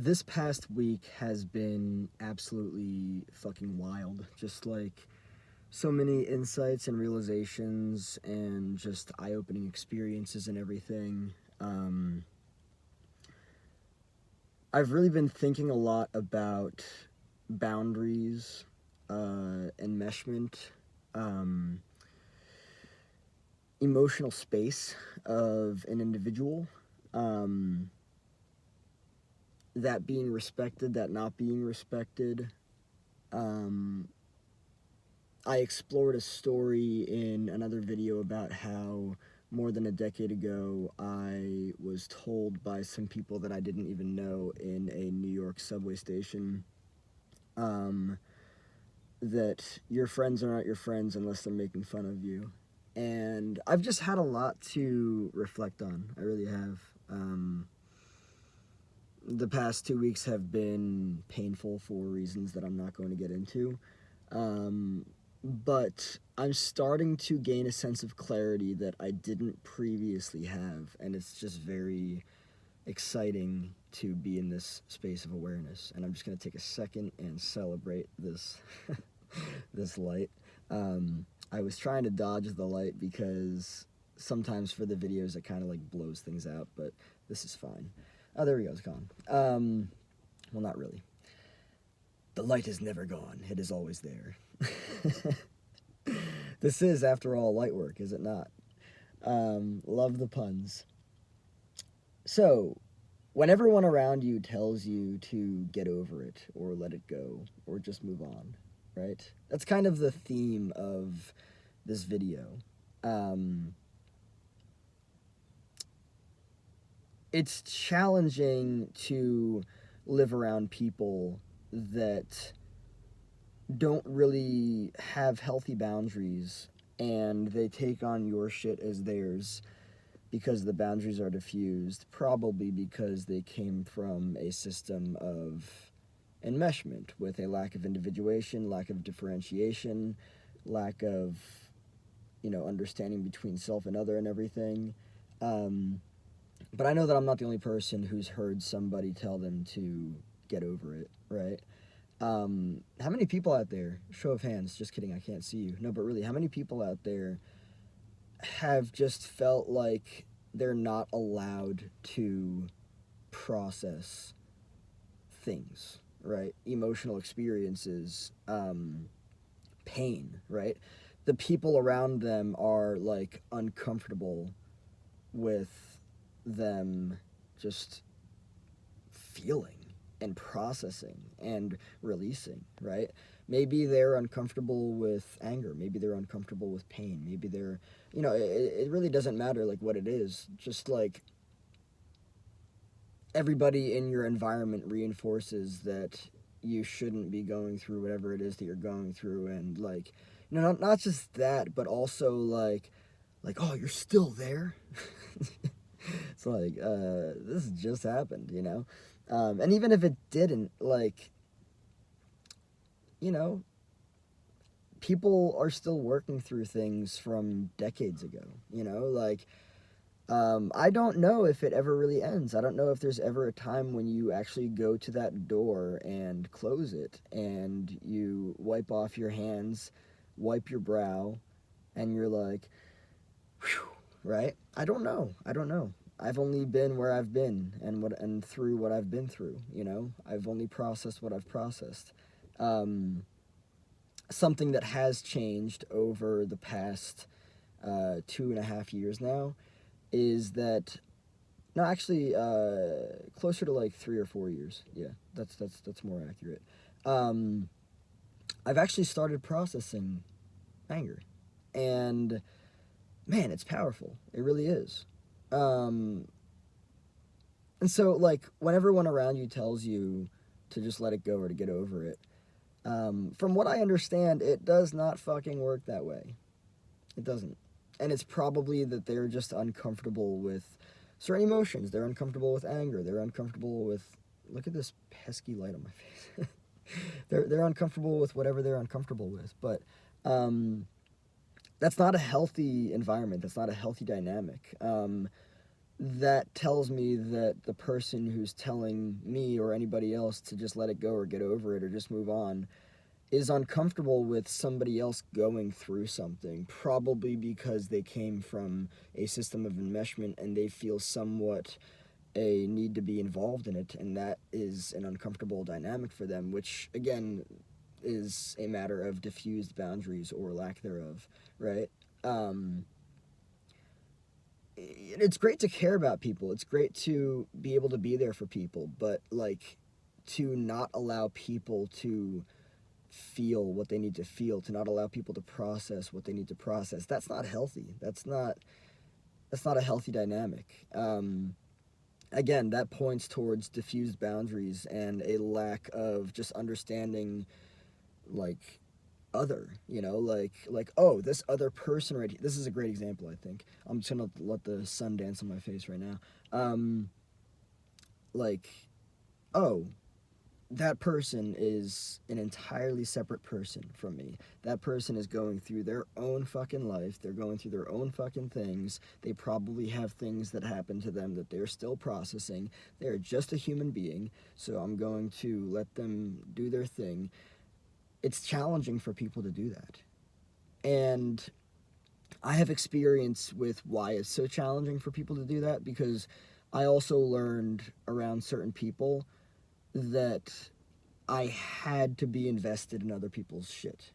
This past week has been absolutely fucking wild. Just like so many insights and realizations and just eye opening experiences and everything. Um, I've really been thinking a lot about boundaries, enmeshment, um, emotional space of an individual. Um, that being respected, that not being respected. Um, I explored a story in another video about how more than a decade ago I was told by some people that I didn't even know in a New York subway station um, that your friends are not your friends unless they're making fun of you. And I've just had a lot to reflect on. I really have. The past 2 weeks have been painful for reasons that I'm not going to get into. Um, but I'm starting to gain a sense of clarity that I didn't previously have, and it's just very exciting to be in this space of awareness. And I'm just going to take a second and celebrate this this light. I was trying to dodge the light because sometimes for the videos it kind of like blows things out, but this is fine. Oh, there we go, it's gone. Well, not really. The light is never gone, it is always there. This is, after all, light work, is it not? Love the puns. So, when everyone around you tells you to get over it, or let it go, or just move on, right? That's kind of the theme of this video. Um, it's challenging to live around people that don't really have healthy boundaries and they take on your shit as theirs because the boundaries are diffused, probably because they came from a system of enmeshment with a lack of individuation, lack of differentiation, lack of, understanding between self and other and everything. Um, but I know that I'm not the only person who's heard somebody tell them to get over it, right? How many people out there, show of hands, just kidding, I can't see you. No, but really, how many people out there have just felt like they're not allowed to process things, right? Emotional experiences, pain, right? The people around them are like uncomfortable with them just feeling and processing and releasing, right? Maybe they're uncomfortable with anger. Maybe they're uncomfortable with pain. Maybe they're, it really doesn't matter like what it is. Just like everybody in your environment reinforces that you shouldn't be going through whatever it is that you're going through. And like, not just that, but also like, oh, you're still there. It's like, this just happened, and even if it didn't, like, you know, people are still working through things from decades ago, like, I don't know if it ever really ends. I don't know if there's ever a time when you actually go to that door and close it and you wipe off your hands, wipe your brow, and you're like, whew, right? I don't know. I don't know. I've only been where I've been and through what I've been through, I've only processed what I've processed. Um, Something that has changed over the past 2.5 years now is that, no, actually, closer to like 3 or 4 years. Yeah, that's more accurate. Um, I've actually started processing anger, and man, it's powerful. It really is. Um, and so, like, when everyone around you tells you to just let it go or to get over it, from what I understand, it does not fucking work that way. It doesn't. And it's probably that they're just uncomfortable with certain emotions. They're uncomfortable with anger. They're uncomfortable with, look at this pesky light on my face. They're uncomfortable with whatever they're uncomfortable with. But that's not a healthy environment. That's not a healthy dynamic. that tells me that the person who's telling me or anybody else to just let it go or get over it or just move on is uncomfortable with somebody else going through something, probably because they came from a system of enmeshment and they feel somewhat a need to be involved in it, and that is an uncomfortable dynamic for them, which again is a matter of diffused boundaries or lack thereof, right? Um, it's great to care about people. It's great to be able to be there for people, but like to not allow people to feel what they need to feel, to not allow people to process what they need to process. That's not healthy. That's not a healthy dynamic. Again, that points towards diffused boundaries and a lack of just understanding, like other, oh, this other person right here. This is a great example. I think I'm just gonna let the sun dance on my face right now. Like, oh, that person is an entirely separate person from me. That person is going through their own fucking life. They're going through their own fucking things. They probably have things that happen to them that they're still processing. They're just a human being, so I'm going to let them do their thing. It's challenging for people to do that. And I have experience with why it's so challenging for people to do that, because I also learned around certain people that I had to be invested in other people's shit,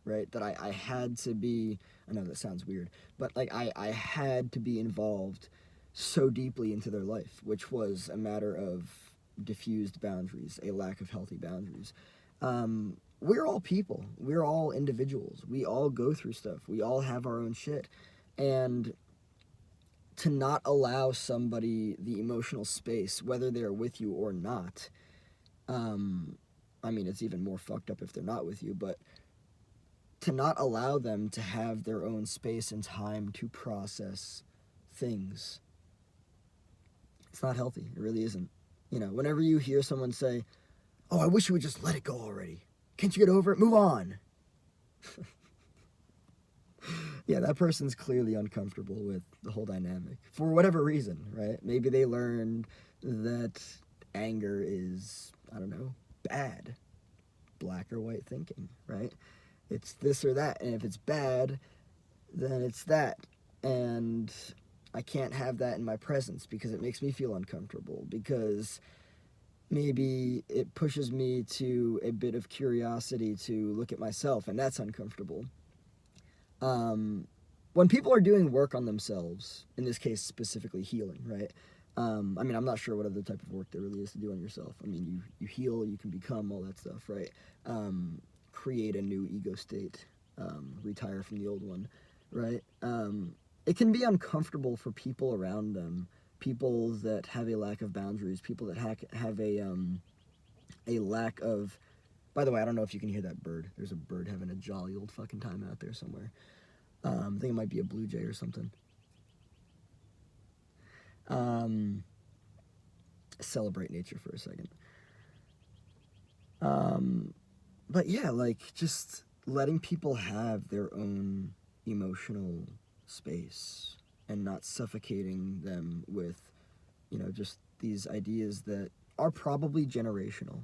right? That I had to be, I know that sounds weird, but like I had to be involved so deeply into their life, which was a matter of diffused boundaries, a lack of healthy boundaries. We're all people. We're all individuals. We all go through stuff. We all have our own shit. And to not allow somebody the emotional space, whether they're with you or not, I mean, it's even more fucked up if they're not with you, but to not allow them to have their own space and time to process things, it's not healthy. It really isn't. Whenever you hear someone say, oh, I wish you would just let it go already. Can't you get over it? Move on. Yeah, that person's clearly uncomfortable with the whole dynamic for whatever reason, right? Maybe they learned that anger is, I don't know, bad. Black or white thinking, right? It's this or that, and if it's bad, then it's that. And I can't have that in my presence because it makes me feel uncomfortable, because maybe it pushes me to a bit of curiosity to look at myself, and that's uncomfortable. When people are doing work on themselves, in this case specifically healing, right? I mean, I'm not sure what other type of work there really is to do on yourself. I mean, you heal, you can become, all that stuff, right? Create a new ego state, retire from the old one, right? It can be uncomfortable for people around them, people that have a lack of boundaries, people that have a lack of. By the way, I don't know if you can hear that bird. There's a bird having a jolly old fucking time out there somewhere. I think it might be a blue jay or something. Celebrate nature for a second. But yeah, like just letting people have their own emotional space and not suffocating them with, just these ideas that are probably generational.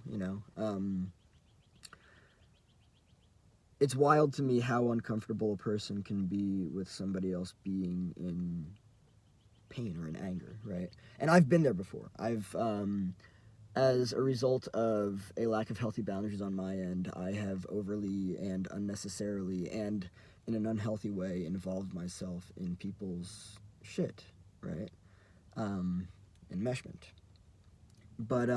It's wild to me how uncomfortable a person can be with somebody else being in pain or in anger, right? And I've been there before. As a result of a lack of healthy boundaries on my end, I have overly and unnecessarily and in an unhealthy way involved myself in people's shit, right? Enmeshment. But,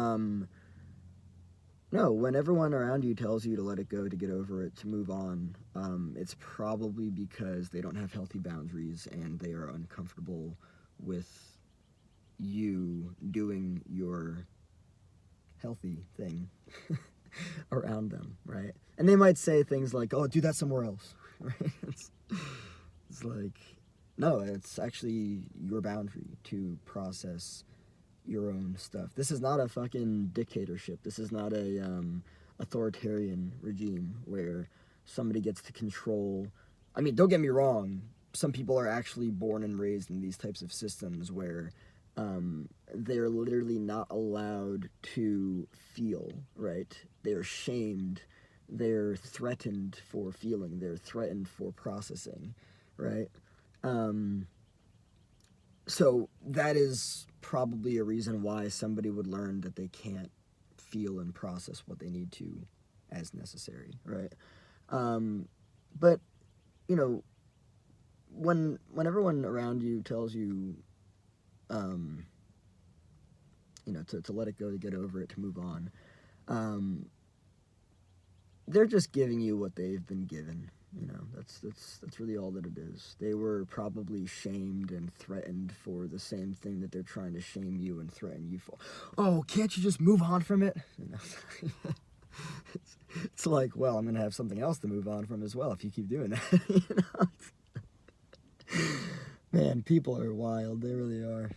no, when everyone around you tells you to let it go, to get over it, to move on, it's probably because they don't have healthy boundaries and they are uncomfortable with you doing your healthy thing around them, right? And they might say things like, oh, do that somewhere else, right? It's like, no, it's actually your boundary to process your own stuff. This is not a fucking dictatorship. This is not a authoritarian regime where somebody gets to control. I mean, don't get me wrong. Some people are actually born and raised in these types of systems where they're literally not allowed to feel, right? They're shamed, they're threatened for feeling, they're threatened for processing, right? Um, so that is probably a reason why somebody would learn that they can't feel and process what they need to as necessary, right? Um, but you know, when everyone around you tells you, um, to let it go, to get over it, to move on, um, they're just giving you what they've been given. That's really all that it is. They were probably shamed and threatened for the same thing that they're trying to shame you and threaten you for. Oh, can't you just move on from it? It's like, well, I'm gonna have something else to move on from as well if you keep doing that. Man, people are wild. They really are.